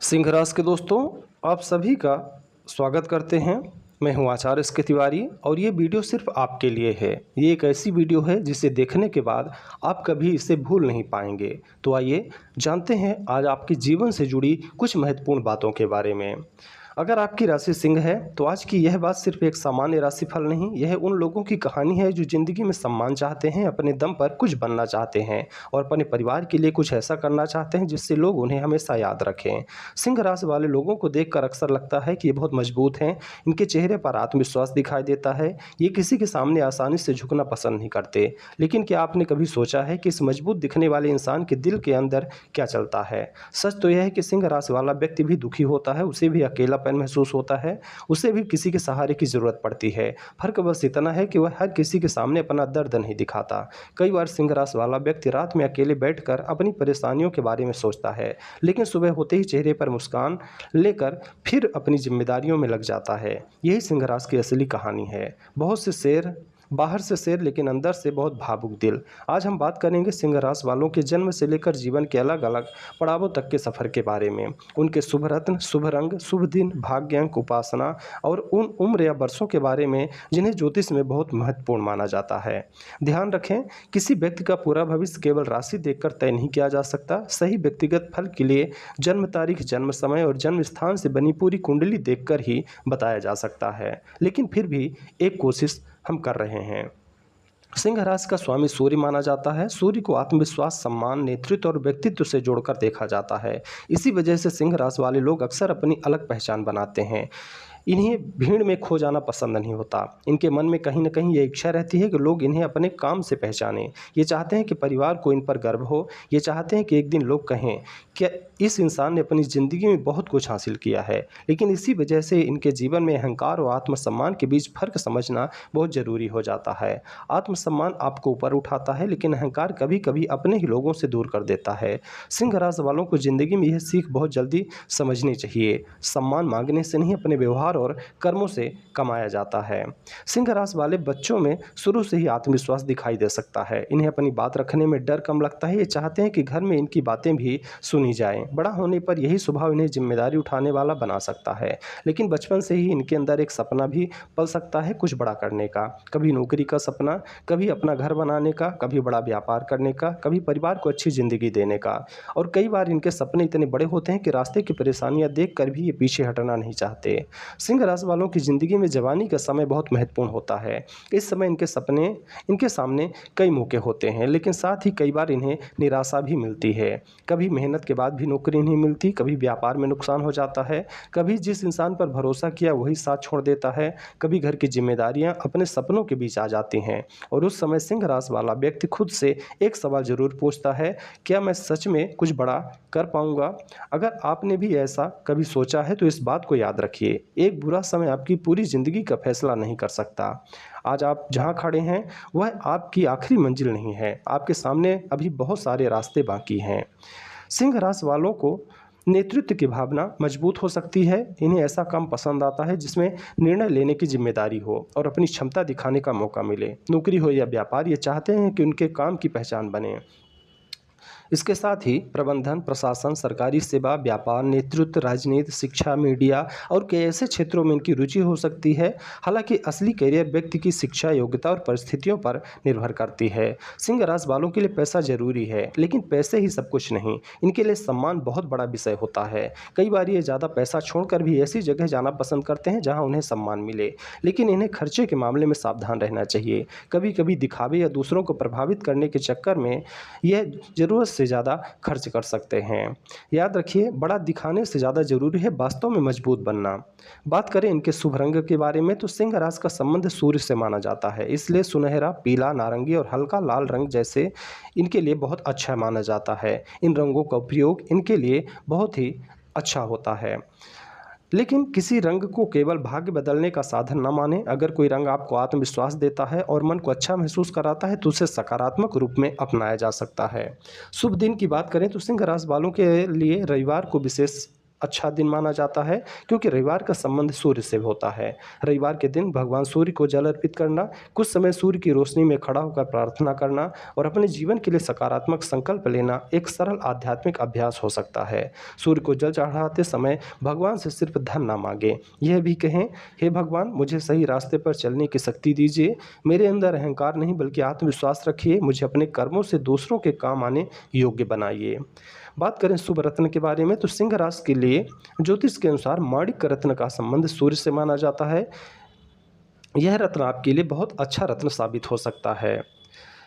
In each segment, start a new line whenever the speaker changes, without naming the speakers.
सिंह राशि के दोस्तों, आप सभी का स्वागत करते हैं। मैं हूं आचार्य एस के तिवारी और ये वीडियो सिर्फ आपके लिए है। ये एक ऐसी वीडियो है जिसे देखने के बाद आप कभी इसे भूल नहीं पाएंगे। तो आइए जानते हैं आज आपके जीवन से जुड़ी कुछ महत्वपूर्ण बातों के बारे में। अगर आपकी राशि सिंह है तो आज की यह बात सिर्फ एक सामान्य राशिफल नहीं, यह उन लोगों की कहानी है जो ज़िंदगी में सम्मान चाहते हैं, अपने दम पर कुछ बनना चाहते हैं और अपने परिवार के लिए कुछ ऐसा करना चाहते हैं जिससे लोग उन्हें हमेशा याद रखें। सिंह राशि वाले लोगों को देखकर अक्सर लगता है कि ये बहुत मजबूत हैं, इनके चेहरे पर आत्मविश्वास दिखाई देता है, ये किसी के सामने आसानी से झुकना पसंद नहीं करते। लेकिन क्या आपने कभी सोचा है कि इस मजबूत दिखने वाले इंसान के दिल के अंदर क्या चलता है? सच तो यह है कि सिंह राशि वाला व्यक्ति भी दुखी होता है, उसे भी अकेलापन महसूस होता है, उसे भी किसी के सहारे की ज़रूरत पड़ती है। फ़र्क बस इतना है कि वह हर किसी के सामने अपना दर्द नहीं दिखाता। कई बार सिंह राशि वाला व्यक्ति रात में अकेले बैठकर अपनी परेशानियों के बारे में सोचता है, लेकिन सुबह होते ही चेहरे पर मुस्कान लेकर फिर अपनी जिम्मेदारियों में लग जाता है। यही सिंह राशि की असली कहानी है। बहुत से शेर बाहर से शेर लेकिन अंदर से बहुत भावुक दिल। आज हम बात करेंगे सिंह राशि वालों के जन्म से लेकर जीवन के अलग अलग पड़ावों तक के सफ़र के बारे में। उनके शुभ रत्न, शुभ रंग, शुभ दिन, भाग्य अंक, उपासना और उन उम्र या वर्षों के बारे में जिन्हें ज्योतिष में बहुत महत्वपूर्ण माना जाता है। ध्यान रखें, किसी व्यक्ति का पूरा भविष्य केवल राशि देखकर तय नहीं किया जा सकता। सही व्यक्तिगत फल के लिए जन्म तारीख, जन्म समय और जन्म स्थान से बनी पूरी कुंडली देखकर ही बताया जा सकता है। लेकिन फिर भी एक कोशिश हम कर रहे हैं। सिंह राशि का स्वामी सूर्य माना जाता है। सूर्य को आत्मविश्वास, सम्मान, नेतृत्व और व्यक्तित्व से जोड़कर देखा जाता है। इसी वजह से सिंह राशि वाले लोग अक्सर अपनी अलग पहचान बनाते हैं। इन्हें भीड़ में खो जाना पसंद नहीं होता। इनके मन में कहीं न कहीं ये इच्छा रहती है कि लोग इन्हें अपने काम से पहचानें। ये चाहते हैं कि परिवार को इन पर गर्व हो। ये चाहते हैं कि एक दिन लोग कहें कि इस इंसान ने अपनी ज़िंदगी में बहुत कुछ हासिल किया है। लेकिन इसी वजह से इनके जीवन में अहंकार और आत्मसम्मान के बीच फ़र्क समझना बहुत ज़रूरी हो जाता है। आत्मसम्मान आपको ऊपर उठाता है, लेकिन अहंकार कभी कभी अपने ही लोगों से दूर कर देता है। सिंह राशि वालों को ज़िंदगी में यह सीख बहुत जल्दी समझनी चाहिए। सम्मान मांगने से नहीं, अपने व्यवहार और कर्मों से कमाया जाता है। सिंह राशि वाले बच्चों में शुरू से ही आत्मविश्वास दिखाई दे सकता है। इन्हें अपनी बात रखने में डर कम लगता है। ये चाहते हैं कि घर में इनकी बातें भी सुनी जाएं। बड़ा होने पर यही स्वभाव इन्हें जिम्मेदारी उठाने वाला बना सकता है। लेकिन बचपन से ही इनके अंदर एक सपना भी पल सकता है कुछ बड़ा करने का। कभी नौकरी का सपना, कभी अपना घर बनाने का, कभी बड़ा व्यापार करने का, कभी परिवार को अच्छी ज़िंदगी देने का। और कई बार इनके सपने इतने बड़े होते हैं कि रास्ते की परेशानियां देखकर भी ये पीछे हटना नहीं चाहते। सिंह राशि वालों की ज़िंदगी में जवानी का समय बहुत महत्वपूर्ण होता है। इस समय इनके सामने कई मौके होते हैं, लेकिन साथ ही कई बार इन्हें निराशा भी मिलती है। कभी मेहनत के बाद भी नौकरी नहीं मिलती, कभी व्यापार में नुकसान हो जाता है, कभी जिस इंसान पर भरोसा किया वही साथ छोड़ देता है, कभी घर की जिम्मेदारियां अपने सपनों के बीच आ जाती हैं। और उस समय सिंह राशि वाला व्यक्ति खुद से एक सवाल जरूर पूछता है, क्या मैं सच में कुछ बड़ा कर पाऊंगा? अगर आपने भी ऐसा कभी सोचा है तो इस बात को याद रखिए, एक बुरा समय आपकी पूरी ज़िंदगी का फैसला नहीं कर सकता। आज आप जहां खड़े हैं वह आपकी आखिरी मंजिल नहीं है। आपके सामने अभी बहुत सारे रास्ते बाकी हैं। सिंह राशि वालों को नेतृत्व की भावना मजबूत हो सकती है। इन्हें ऐसा काम पसंद आता है जिसमें निर्णय लेने की जिम्मेदारी हो और अपनी क्षमता दिखाने का मौका मिले। नौकरी हो या व्यापार, ये चाहते हैं कि उनके काम की पहचान बने। इसके साथ ही प्रबंधन, प्रशासन, सरकारी सेवा, व्यापार, नेतृत्व, राजनीति, शिक्षा, मीडिया और कई ऐसे क्षेत्रों में इनकी रुचि हो सकती है। हालांकि असली करियर व्यक्ति की शिक्षा, योग्यता और परिस्थितियों पर निर्भर करती है। सिंह राशि वालों के लिए पैसा जरूरी है, लेकिन पैसे ही सब कुछ नहीं। इनके लिए सम्मान बहुत बड़ा विषय होता है। कई बार ये ज़्यादा पैसा छोड़कर भी ऐसी जगह जाना पसंद करते हैं जहाँ उन्हें सम्मान मिले, लेकिन इन्हें खर्चे के मामले में सावधान रहना चाहिए। कभी कभी दिखावे या दूसरों को प्रभावित करने के चक्कर में यह ज़रूरत से ज़्यादा खर्च कर सकते हैं। याद रखिए, बड़ा दिखाने से ज़्यादा जरूरी है वास्तव में मजबूत बनना। बात करें इनके शुभ रंग के बारे में तो सिंह राशि का संबंध सूर्य से माना जाता है, इसलिए सुनहरा, पीला, नारंगी और हल्का लाल रंग जैसे इनके लिए बहुत अच्छा माना जाता है। इन रंगों का उपयोग इनके लिए बहुत ही अच्छा होता है। लेकिन किसी रंग को केवल भाग्य बदलने का साधन न माने। अगर कोई रंग आपको आत्मविश्वास देता है और मन को अच्छा महसूस कराता है तो उसे सकारात्मक रूप में अपनाया जा सकता है। शुभ दिन की बात करें तो सिंह राशि वालों के लिए रविवार को विशेष अच्छा दिन माना जाता है, क्योंकि रविवार का संबंध सूर्य से होता है। रविवार के दिन भगवान सूर्य को जल अर्पित करना, कुछ समय सूर्य की रोशनी में खड़ा होकर प्रार्थना करना और अपने जीवन के लिए सकारात्मक संकल्प लेना एक सरल आध्यात्मिक अभ्यास हो सकता है। सूर्य को जल चढ़ाते समय भगवान से सिर्फ धन ना मांगे, यह भी कहें, हे भगवान, मुझे सही रास्ते पर चलने की शक्ति दीजिए, मेरे अंदर अहंकार नहीं बल्कि आत्मविश्वास रखिए, मुझे अपने कर्मों से दूसरों के काम आने योग्य बनाइए। बात करें शुभ रत्न के बारे में, तो सिंह राशि के लिए ज्योतिष के अनुसार माणिक रत्न का संबंध सूर्य से माना जाता है। यह रत्न आपके लिए बहुत अच्छा रत्न साबित हो सकता है,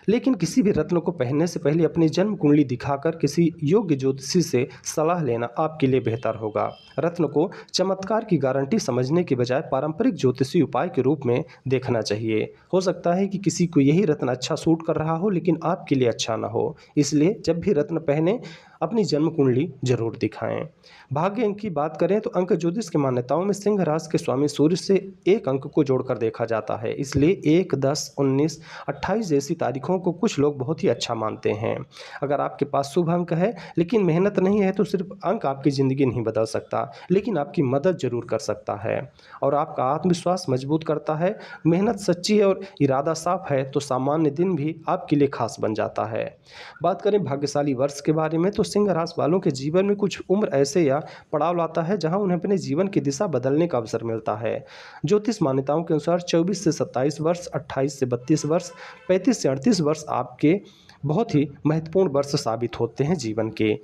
लेकिन किसी भी रत्न को पहनने से पहले अपनी जन्म कुंडली दिखाकर किसी योग्य ज्योतिषी से सलाह लेना आपके लिए बेहतर होगा। रत्न को चमत्कार की गारंटी समझने के बजाय पारंपरिक ज्योतिषी उपाय के रूप में देखना चाहिए। हो सकता है कि किसी को यही रत्न अच्छा सूट कर रहा हो, लेकिन आपके लिए अच्छा ना हो। इसलिए जब भी रत्न पहने अपनी जन्म कुंडली जरूर दिखाएं। भाग्य अंक की बात करें तो अंक ज्योतिष की मान्यताओं में सिंह राशि के स्वामी सूर्य से एक अंक को जोड़कर देखा जाता है। इसलिए 1, 10, 19, 28 जैसी तारीखों को कुछ लोग बहुत ही अच्छा मानते हैं। अगर आपके पास शुभ अंक है लेकिन मेहनत नहीं है, तो सिर्फ अंक आपकी ज़िंदगी नहीं बदल सकता, लेकिन आपकी मदद जरूर कर सकता है और आपका आत्मविश्वास मजबूत करता है। मेहनत सच्ची है और इरादा साफ है तो सामान्य दिन भी आपके लिए खास बन जाता है। बात करें भाग्यशाली वर्ष के बारे में, तो सिंह राशि वालों के जीवन में कुछ उम्र ऐसे या पड़ाव लाता है जहां उन्हें अपने जीवन की दिशा बदलने का अवसर मिलता है। ज्योतिष मान्यताओं के अनुसार 24 से 27 वर्ष, 28 से 32 वर्ष, 35 से 38 वर्ष आपके बहुत ही महत्वपूर्ण वर्ष साबित होते हैं जीवन के।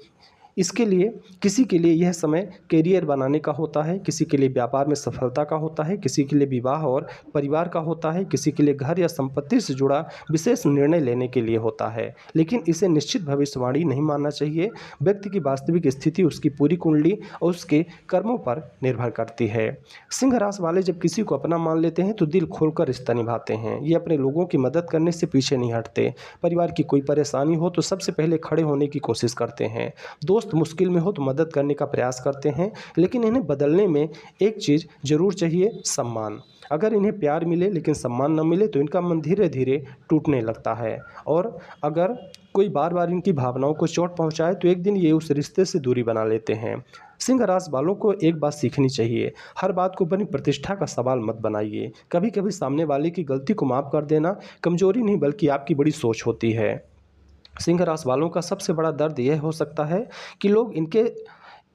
इसके लिए किसी के लिए यह समय करियर बनाने का होता है, किसी के लिए व्यापार में सफलता का होता है, किसी के लिए विवाह और परिवार का होता है, किसी के लिए घर या संपत्ति से जुड़ा विशेष निर्णय लेने के लिए होता है। लेकिन इसे निश्चित भविष्यवाणी नहीं मानना चाहिए। व्यक्ति की वास्तविक स्थिति उसकी पूरी कुंडली और उसके कर्मों पर निर्भर करती है। सिंह राशि वाले जब किसी को अपना मान लेते हैं तो दिल खोलकर रिश्ता निभाते हैं। ये अपने लोगों की मदद करने से पीछे नहीं हटते। परिवार की कोई परेशानी हो तो सबसे पहले खड़े होने की कोशिश करते हैं। दोस्त मुश्किल में हो तो मदद करने का प्रयास करते हैं। लेकिन इन्हें बदलने में एक चीज़ जरूर चाहिए, सम्मान। अगर इन्हें प्यार मिले लेकिन सम्मान न मिले तो इनका मन धीरे धीरे टूटने लगता है और अगर कोई बार बार इनकी भावनाओं को चोट पहुंचाए तो एक दिन ये उस रिश्ते से दूरी बना लेते हैं। सिंह राशि वालों को एक बात सीखनी चाहिए, हर बात को अपनी प्रतिष्ठा का सवाल मत बनाइए। कभी कभी सामने वाले की गलती को माफ़ कर देना कमजोरी नहीं बल्कि आपकी बड़ी सोच होती है। सिंह राशि वालों का सबसे बड़ा दर्द यह हो सकता है कि लोग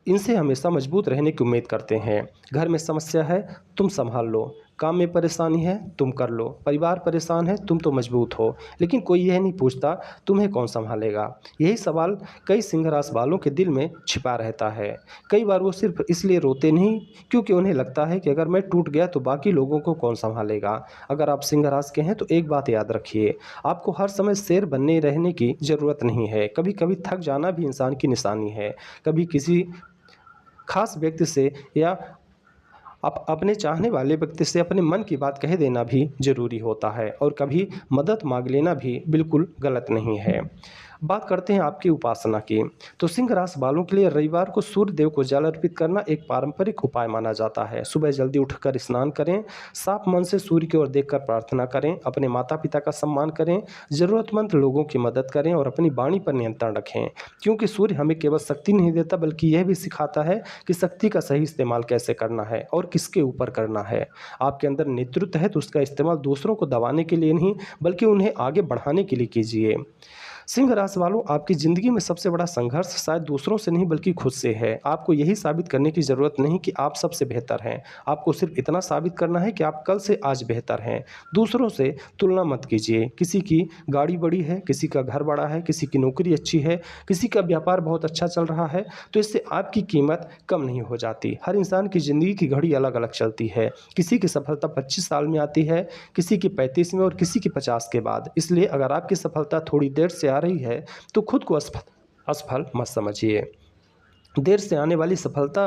इनसे हमेशा मजबूत रहने की उम्मीद करते हैं। घर में समस्या है, तुम संभाल लो। काम में परेशानी है, तुम कर लो। परिवार परेशान है, तुम तो मजबूत हो। लेकिन कोई यह नहीं पूछता तुम्हें कौन संभालेगा। यही सवाल कई सिंह राशि वालों के दिल में छिपा रहता है। कई बार वो सिर्फ इसलिए रोते नहीं क्योंकि उन्हें लगता है कि अगर मैं टूट गया तो बाकी लोगों को कौन संभालेगा। अगर आप सिंह राशि के हैं तो एक बात याद रखिए, आपको हर समय शेर बनने रहने की ज़रूरत नहीं है। कभी कभी थक जाना भी इंसान की निशानी है। कभी किसी खास व्यक्ति से या आप अपने चाहने वाले व्यक्ति से अपने मन की बात कह देना भी जरूरी होता है और कभी मदद मांग लेना भी बिल्कुल गलत नहीं है। बात करते हैं आपकी उपासना की, तो सिंह राशि वालों के लिए रविवार को सूर्य देव को जल अर्पित करना एक पारंपरिक उपाय माना जाता है। सुबह जल्दी उठकर स्नान करें, साफ मन से सूर्य की ओर देखकर प्रार्थना करें, अपने माता पिता का सम्मान करें, जरूरतमंद लोगों की मदद करें और अपनी वाणी पर नियंत्रण रखें। क्योंकि सूर्य हमें केवल शक्ति नहीं देता बल्कि यह भी सिखाता है कि शक्ति का सही इस्तेमाल कैसे करना है और किसके ऊपर करना है। आपके अंदर नेतृत्व है तो उसका इस्तेमाल दूसरों को दबाने के लिए नहीं बल्कि उन्हें आगे बढ़ाने के लिए कीजिए। सिंह राशि वालों, आपकी ज़िंदगी में सबसे बड़ा संघर्ष शायद दूसरों से नहीं बल्कि खुद से है। आपको यही साबित करने की ज़रूरत नहीं कि आप सबसे बेहतर हैं। आपको सिर्फ इतना साबित करना है कि आप कल से आज बेहतर हैं। दूसरों से तुलना मत कीजिए। किसी की गाड़ी बड़ी है, किसी का घर बड़ा है, किसी की नौकरी अच्छी है, किसी का व्यापार बहुत अच्छा चल रहा है, तो इससे आपकी कीमत कम नहीं हो जाती। हर इंसान की ज़िंदगी की घड़ी अलग अलग चलती है। किसी की सफलता 25 साल में आती है, किसी की 35 में और किसी की 50 के बाद। इसलिए अगर आपकी सफलता थोड़ी देर से आ रही है तो खुद को असफल मत समझिए। देर से आने वाली सफलता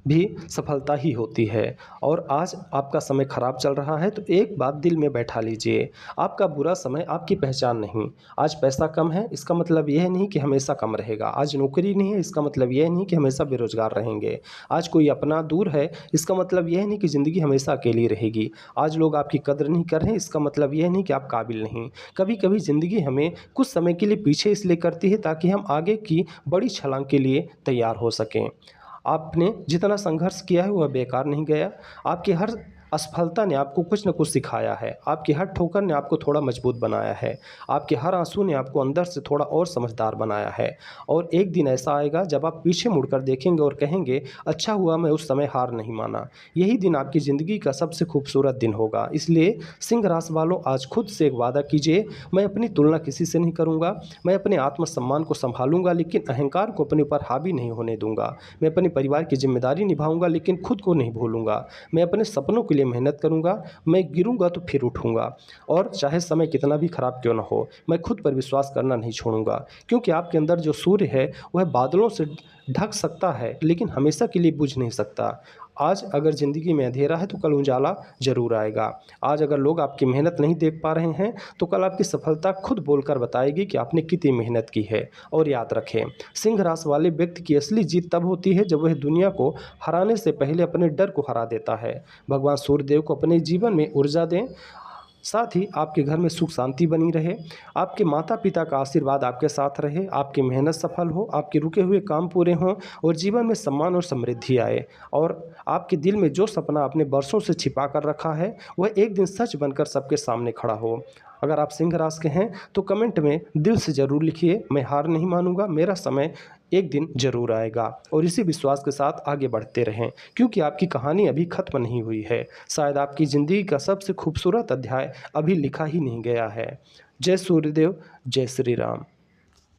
भी सफलता ही होती है। और आज आपका समय खराब चल रहा है तो एक बात दिल में बैठा लीजिए, आपका बुरा समय आपकी पहचान नहीं। आज पैसा कम है इसका मतलब यह नहीं कि हमेशा कम रहेगा। आज नौकरी नहीं है इसका मतलब यह नहीं कि हमेशा बेरोजगार रहेंगे। आज कोई अपना दूर है इसका मतलब यह नहीं कि ज़िंदगी हमेशा अकेली रहेगी। आज लोग आपकी कदर नहीं कर रहे हैं इसका मतलब यह नहीं कि आप काबिल नहीं। कभी कभी ज़िंदगी हमें कुछ समय के लिए पीछे इसलिए करती है ताकि हम आगे की बड़ी छलांग के लिए तैयार हो सकें। आपने जितना संघर्ष किया है वह बेकार नहीं गया। आपकी हर असफलता ने आपको कुछ न कुछ सिखाया है। आपकी हर ठोकर ने आपको थोड़ा मजबूत बनाया है। आपके हर आंसू ने आपको अंदर से थोड़ा और समझदार बनाया है। और एक दिन ऐसा आएगा जब आप पीछे मुड़कर देखेंगे और कहेंगे, अच्छा हुआ मैं उस समय हार नहीं माना। यही दिन आपकी ज़िंदगी का सबसे खूबसूरत दिन होगा। इसलिए सिंह राशि वालों, आज खुद से एक वादा कीजिए, मैं अपनी तुलना किसी से नहीं करूँगा। मैं अपने आत्मसम्मान को संभालूंगा, लेकिन अहंकार को अपने ऊपर हावी नहीं होने दूंगा। मैं अपने परिवार की जिम्मेदारी निभाऊंगा, लेकिन खुद को नहीं भूलूंगा। मैं अपने सपनों के लिए मेहनत करूंगा। मैं गिरूंगा तो फिर उठूंगा, और चाहे समय कितना भी खराब क्यों ना हो, मैं खुद पर विश्वास करना नहीं छोड़ूंगा। क्योंकि आपके अंदर जो सूर्य है वह बादलों से ढक सकता है, लेकिन हमेशा के लिए बुझ नहीं सकता। आज अगर ज़िंदगी में अंधेरा है तो कल उजाला ज़रूर आएगा। आज अगर लोग आपकी मेहनत नहीं देख पा रहे हैं तो कल आपकी सफलता खुद बोलकर बताएगी कि आपने कितनी मेहनत की है। और याद रखें, सिंह राशि वाले व्यक्ति की असली जीत तब होती है जब वह दुनिया को हराने से पहले अपने डर को हरा देता है। भगवान सूर्यदेव को अपने जीवन में ऊर्जा दें, साथ ही आपके घर में सुख शांति बनी रहे, आपके माता पिता का आशीर्वाद आपके साथ रहे, आपकी मेहनत सफल हो, आपके रुके हुए काम पूरे हों, और जीवन में सम्मान और समृद्धि आए। और आपके दिल में जो सपना आपने बरसों से छिपा कर रखा है वह एक दिन सच बनकर सबके सामने खड़ा हो। अगर आप सिंह राशि के हैं तो कमेंट में दिल से ज़रूर लिखिए, मैं हार नहीं मानूंगा, मेरा समय एक दिन ज़रूर आएगा। और इसी विश्वास के साथ आगे बढ़ते रहें, क्योंकि आपकी कहानी अभी ख़त्म नहीं हुई है। शायद आपकी ज़िंदगी का सबसे खूबसूरत अध्याय अभी लिखा ही नहीं गया है। जय सूर्यदेव, जय श्री राम।